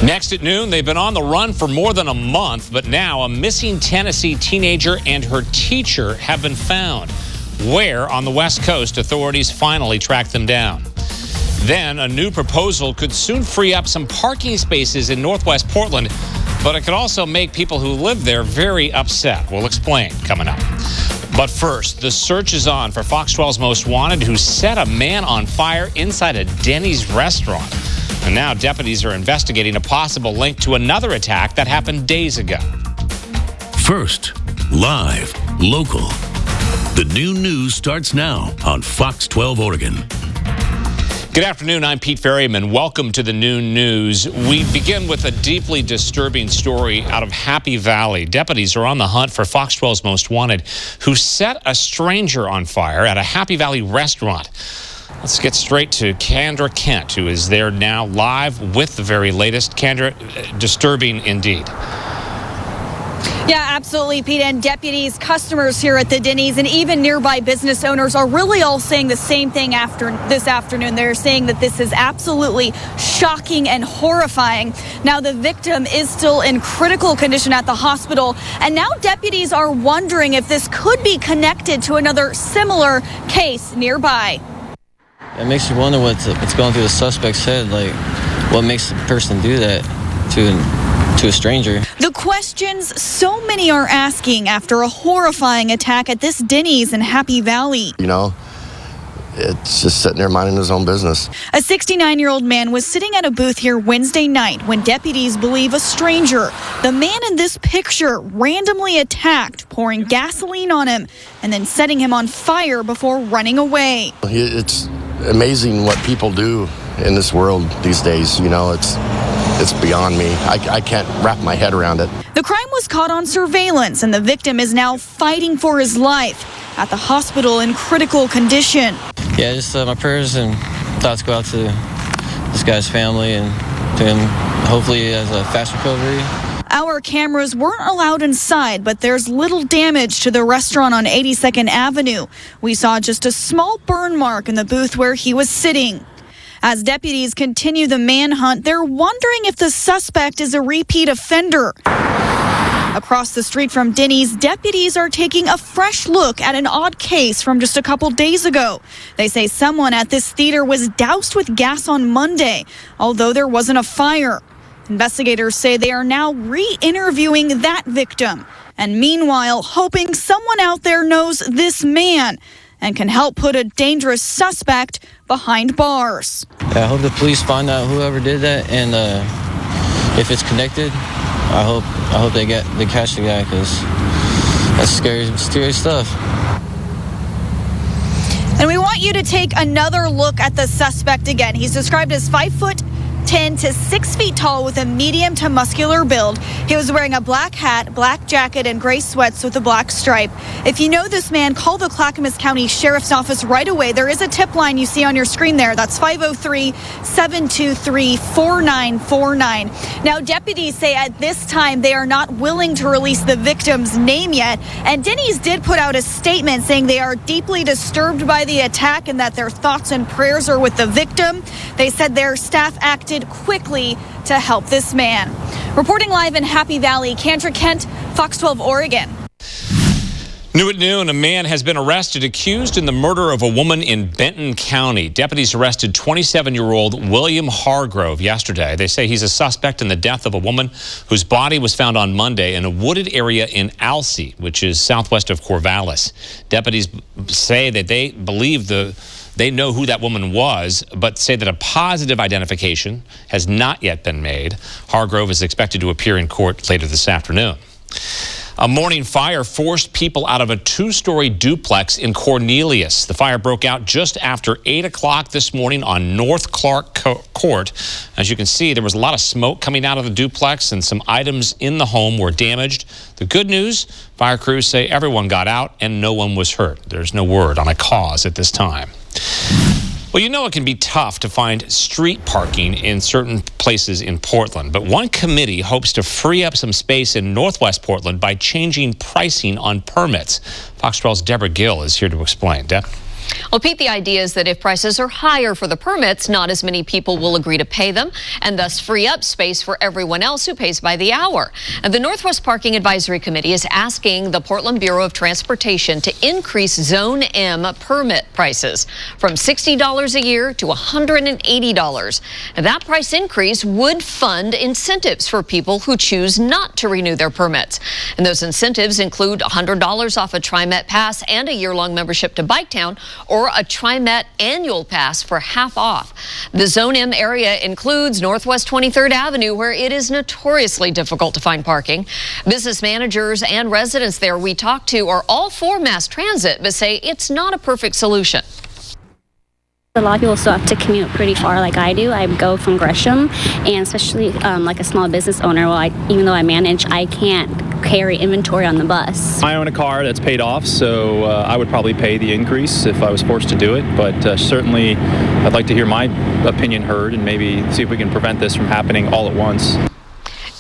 Next at noon, they've been on the run for more than a month, but now a missing Tennessee teenager and her teacher have been found. Where on the West Coast, authorities finally tracked them down. Then a new proposal could soon free up some parking spaces in Northwest Portland, but it could also make people who live there very upset. We'll explain coming up. But first, the search is on for Fox 12's Most Wanted, who set a man on fire inside a Denny's restaurant. And now deputies are investigating a possible link to another attack that happened days ago. First, live, local. The noon news starts now on Fox 12 Oregon. Good afternoon, I'm Pete Ferryman. Welcome to the noon news. We begin with a deeply disturbing story out of Happy Valley. Deputies are on the hunt for Fox 12's Most Wanted, who set a stranger on fire at a Happy Valley restaurant. Let's get straight to Kendra Kent, who is there now live with the very latest. Kendra, disturbing indeed. Yeah, absolutely, Pete. And deputies, customers here at the Denny's, and even nearby business owners are really all saying the same thing after this afternoon. They're saying that this is absolutely shocking and horrifying. Now, the victim is still in critical condition at the hospital, and now deputies are wondering if this could be connected to another similar case nearby. It makes you wonder what's going through the suspect's head, like what makes the person do that to a stranger. The questions so many are asking after a horrifying attack at this Denny's in Happy Valley. You know, it's just sitting there minding his own business. A 69-year-old man was sitting at a booth here Wednesday night when deputies believe a stranger, the man in this picture, randomly attacked, pouring gasoline on him and then setting him on fire before running away. It's amazing what people do in this world these days. You know, it's beyond me. I can't wrap my head around it. The crime was caught on surveillance, and the victim is now fighting for his life at the hospital in critical condition. Yeah, just my prayers and thoughts go out to this guy's family and to him. Hopefully he has a fast recovery. Our cameras weren't allowed inside, but there's little damage to the restaurant on 82nd Avenue. We saw just a small burn mark in the booth where he was sitting. As deputies continue the manhunt, they're wondering if the suspect is a repeat offender. Across the street from Denny's, deputies are taking a fresh look at an odd case from just a couple days ago. They say someone at this theater was doused with gas on Monday, although there wasn't a fire. Investigators say they are now re-interviewing that victim, and meanwhile hoping someone out there knows this man and can help put a dangerous suspect behind bars. Yeah, I hope the police find out whoever did that, and if it's connected, I hope they catch the guy, because that's scary, serious stuff. And we want you to take another look at the suspect again. He's described as 5'10" to 6 feet tall with a medium to muscular build. He was wearing a black hat, black jacket, and gray sweats with a black stripe. If you know this man, call the Clackamas County Sheriff's Office right away. There is a tip line you see on your screen there. That's 503-723-4949. Now, deputies say at this time they are not willing to release the victim's name yet. And Denny's did put out a statement saying they are deeply disturbed by the attack and that their thoughts and prayers are with the victim. They said their staff acted quickly to help this man. Reporting live in Happy Valley, Kendra Kent, Fox 12 Oregon. New at noon, a man has been arrested accused in the murder of a woman in Benton County. Deputies arrested 27-year-old William Hargrove yesterday. They say he's a suspect in the death of a woman whose body was found on Monday in a wooded area in Alsea, which is southwest of Corvallis. Deputies say that they believe they know who that woman was, but say that a positive identification has not yet been made. Hargrove is expected to appear in court later this afternoon. A morning fire forced people out of a two-story duplex in Cornelius. The fire broke out just after 8 o'clock this morning on North Clark Court. As you can see, there was a lot of smoke coming out of the duplex and some items in the home were damaged. The good news, fire crews say everyone got out and no one was hurt. There's no word on a cause at this time. Well, you know it can be tough to find street parking in certain places in Portland, but one committee hopes to free up some space in Northwest Portland by changing pricing on permits. Fox 12's Deborah Gill is here to explain. Deb? Well, Pete, the idea is that if prices are higher for the permits, not as many people will agree to pay them and thus free up space for everyone else who pays by the hour. And the Northwest Parking Advisory Committee is asking the Portland Bureau of Transportation to increase Zone M permit prices from $60 a year to $180. And that price increase would fund incentives for people who choose not to renew their permits. And those incentives include $100 off a TriMet pass and a year-long membership to Biketown, or a TriMet annual pass for half off. The Zone M area includes Northwest 23rd Avenue, where it is notoriously difficult to find parking. Business managers and residents there we talked to are all for mass transit, but say it's not a perfect solution. A lot of people still have to commute pretty far like I do. I go from Gresham, and especially like a small business owner, even though I manage, I can't carry inventory on the bus. I own a car that's paid off, so I would probably pay the increase if I was forced to do it, but certainly I'd like to hear my opinion heard and maybe see if we can prevent this from happening all at once.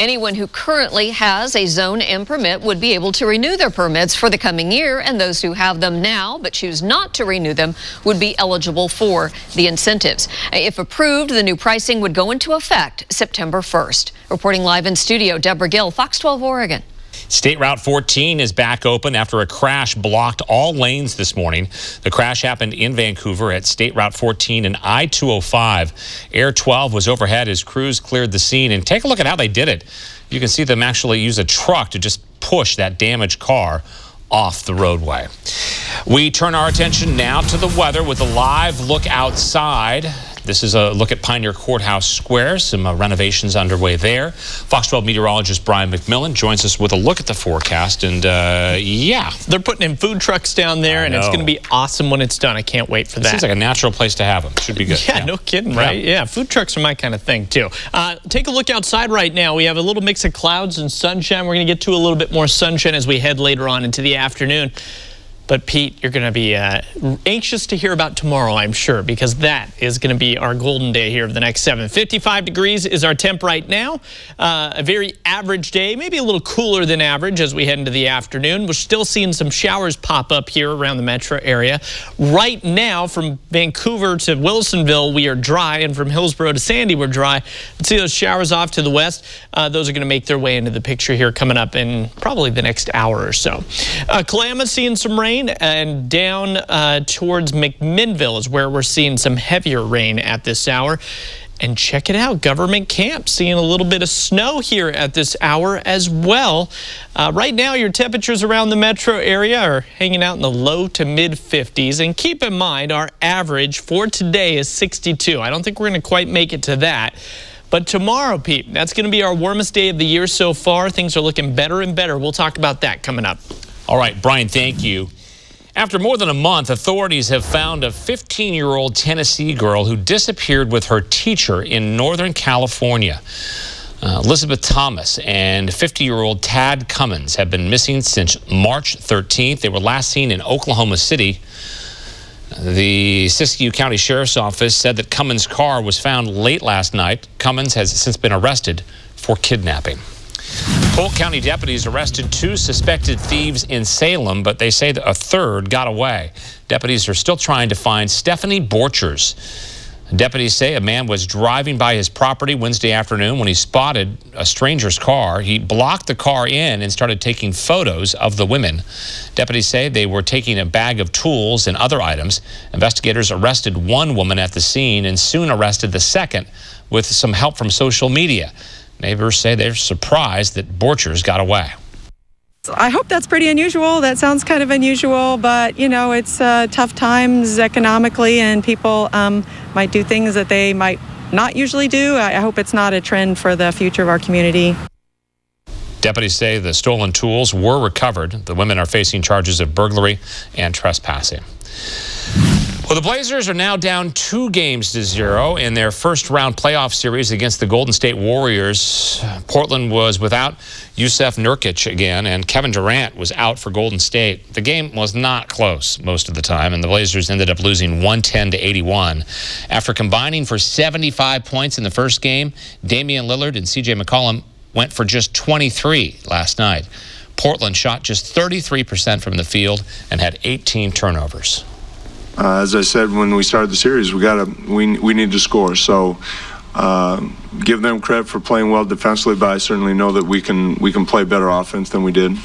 Anyone who currently has a Zone M permit would be able to renew their permits for the coming year, and those who have them now but choose not to renew them would be eligible for the incentives. If approved, the new pricing would go into effect September 1st. Reporting live in studio, Deborah Gill, Fox 12 Oregon. State Route 14 is back open after a crash blocked all lanes this morning. The crash happened in Vancouver at State Route 14 and I-205. Air 12 was overhead as crews cleared the scene. And take a look at how they did it. You can see them actually use a truck to just push that damaged car off the roadway. We turn our attention now to the weather with a live look outside. This is a look at Pioneer Courthouse Square. Some renovations underway there. Fox 12 meteorologist Brian McMillan joins us with a look at the forecast. And yeah, they're putting in food trucks down there, and it's going to be awesome when it's done. I can't wait for that. Seems like a natural place to have them. Should be good. Yeah, no kidding, right? Yeah, food trucks are my kind of thing too. Take a look outside right now. We have a little mix of clouds and sunshine. We're going to get to a little bit more sunshine as we head later on into the afternoon. But Pete, you're going to be anxious to hear about tomorrow, I'm sure, because that is going to be our golden day here of the next 7. 55 degrees is our temp right now. A very average day, maybe a little cooler than average as we head into the afternoon. We're still seeing some showers pop up here around the metro area. Right now, from Vancouver to Wilsonville, we are dry, and from Hillsborough to Sandy, we're dry. Let's see those showers off to the west. Those are going to make their way into the picture here coming up in probably the next hour or so. Klamath seeing some rain. And down towards McMinnville is where we're seeing some heavier rain at this hour. And check it out, Government Camp seeing a little bit of snow here at this hour as well. Right now, your temperatures around the metro area are hanging out in the low to mid 50s. And keep in mind, our average for today is 62. I don't think we're going to quite make it to that. But tomorrow, Pete, that's going to be our warmest day of the year so far. Things are looking better and better. We'll talk about that coming up. All right, Brian, thank you. After more than a month, authorities have found a 15-year-old Tennessee girl who disappeared with her teacher in Northern California. Elizabeth Thomas and 50-year-old Tad Cummins have been missing since March 13th. They were last seen in Oklahoma City. The Siskiyou County Sheriff's Office said that Cummins' car was found late last night. Cummins has since been arrested for kidnapping. Polk County deputies arrested 2 suspected thieves in Salem, but they say that a third got away. Deputies are still trying to find Stephanie Borchers. Deputies say a man was driving by his property Wednesday afternoon when he spotted a stranger's car. He blocked the car in and started taking photos of the women. Deputies say they were taking a bag of tools and other items. Investigators arrested one woman at the scene and soon arrested the second with some help from social media. Neighbors say they're surprised that Borchers got away. I hope that's pretty unusual. That sounds kind of unusual, but, you know, it's tough times economically, and people might do things that they might not usually do. I hope it's not a trend for the future of our community. Deputies say the stolen tools were recovered. The women are facing charges of burglary and trespassing. Well, the Blazers are now down 2-0 in their first-round playoff series against the Golden State Warriors. Portland was without Yusuf Nurkic again, and Kevin Durant was out for Golden State. The game was not close most of the time, and the Blazers ended up losing 110-81. After combining for 75 points in the first game, Damian Lillard and C.J. McCollum went for just 23 last night. Portland shot just 33% from the field and had 18 turnovers. As I said when we started the series, we need to score. So give them credit for playing well defensively, but I certainly know that we can play better offense than we did.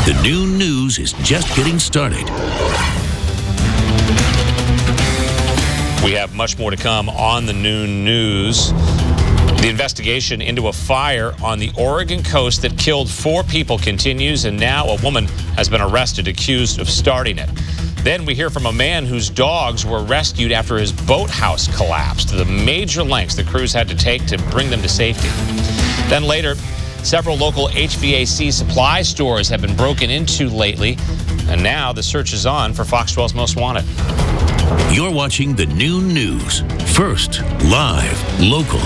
The Noon News is just getting started. We have much more to come on the Noon News. The investigation into a fire on the Oregon coast that killed 4 people continues, and now a woman has been arrested accused of starting it. Then we hear from a man whose dogs were rescued after his boathouse collapsed. The major lengths the crews had to take to bring them to safety. Then later, several local HVAC supply stores have been broken into lately, and now the search is on for Fox 12's Most Wanted. You're watching the Noon News. First, live, local.